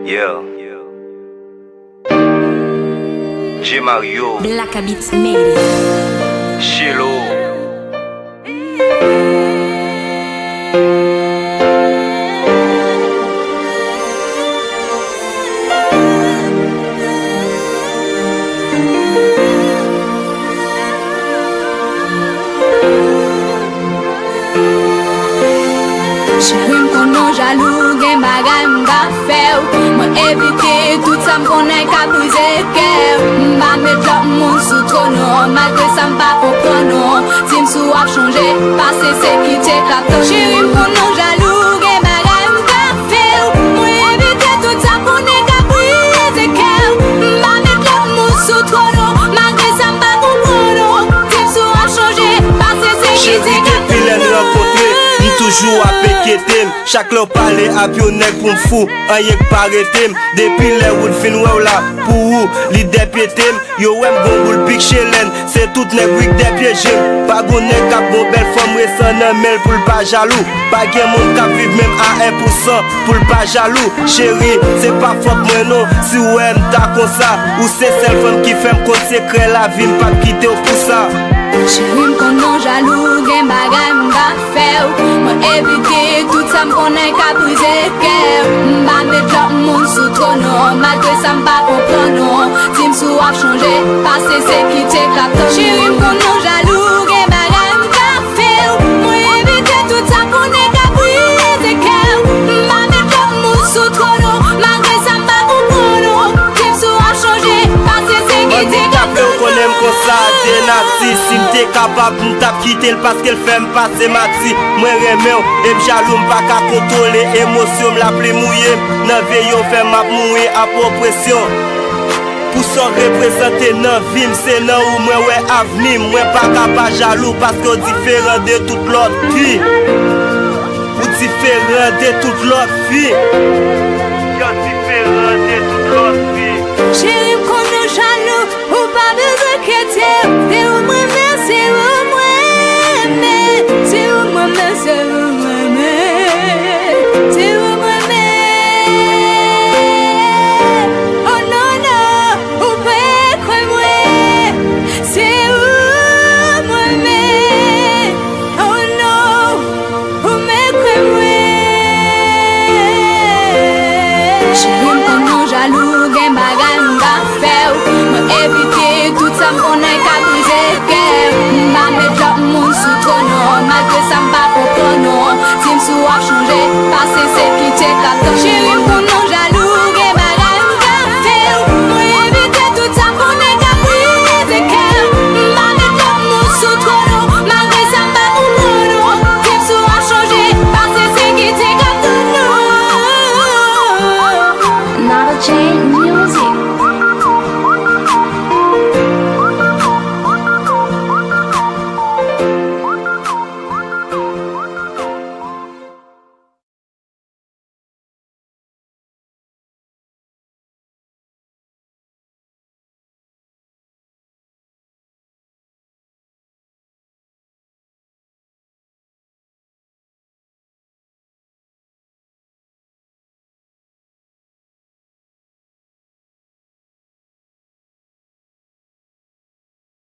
Yeah. J Mario. Black Habits Made. Chilo. Chérie m'konon jalou, gen bagay m'ka fè ou. Mwen evite tout sa m'konnen ka brize kè ou. M'ba met lop moun sou tronon, malgré sa m'pa kompronon. Si m'sou ap chanje, pase se ki te klapton. Chérie m'konon jalou, gen bagay m'ka fè ou. Mwen evite tout sa m'konnen ka brize kè ou. M'ba met lop moun sou tronon, malgré sa m'pa kompronon. Si m'sou ap chanje, pase se ki te klapton. Toujours à péquetem, chaque l'on parle à pionnier pour m'fou, en yek paretem. Depuis les routes fin ou là, pour ou, l'idée pétem, yo wem gon boule pique chez l'aine, c'est tout nèg wik des pièges. Pas gon nèg kap gon belle femme récent nan mel pour pas jaloux. Pas gen moun kap vive même à 1% pour pas jaloux. Chérie, c'est pas fuck moi non, si ou aime ta comme ça, ou c'est celle femme qui fait m'consécrer la vie, m'pas quitter au pour ça. Chérie m'konon jalou, gen bagay m'ka fè ou. Mwen evite tout sa m'konnen ka brize kè ou. M'ba met lop moun sou tronon, malgré sa m'pa kompronon. Si m'sou ap chanje, pase se ki te klapton. Chérie m'konon jalou, gen bagay m'ka fè ou. Mwen evite tout sa m'konnen ka brize kè ou. M'ba met lop moun sou tronon, malgré sa m'pa kompronon. Si m'sou ap chanje, pase se ki te klapton. Si m'te capable m'tap quitter parce qu'elle fait m'passer ma ti. Moi remè ou, et m'jalou m'pa ka contrôler émotion m'la pli mouillé. Nan veyo fait m'a mouillé à propression. Pour s'en représenter nan vim, c'est nan ou moi ouais avenir. Moi pas capable jaloux parce que différent de toute l'autre fille. Ou différent de toute l'autre fille. Yo différent de toute l'autre fille. Chérie m'konon jaloux, ou pas besoin quitter. C'est où moi-même, c'est où moi-même. C'est où moi-même, c'est où moi-même. C'est où moi-même. Oh non, non, ou pas croire moi. C'est où moi-même. Oh non, ou me croire moi. Chérie m'konon jaloux, gen bagay m'ka fè ou. Mwen evite tout sa m'konnen ka brize kè ou. M'ba met lop moun sou tronon, malgré sa m'pa kompronon. Si m'sou ap chanje, pase se ki te klapton.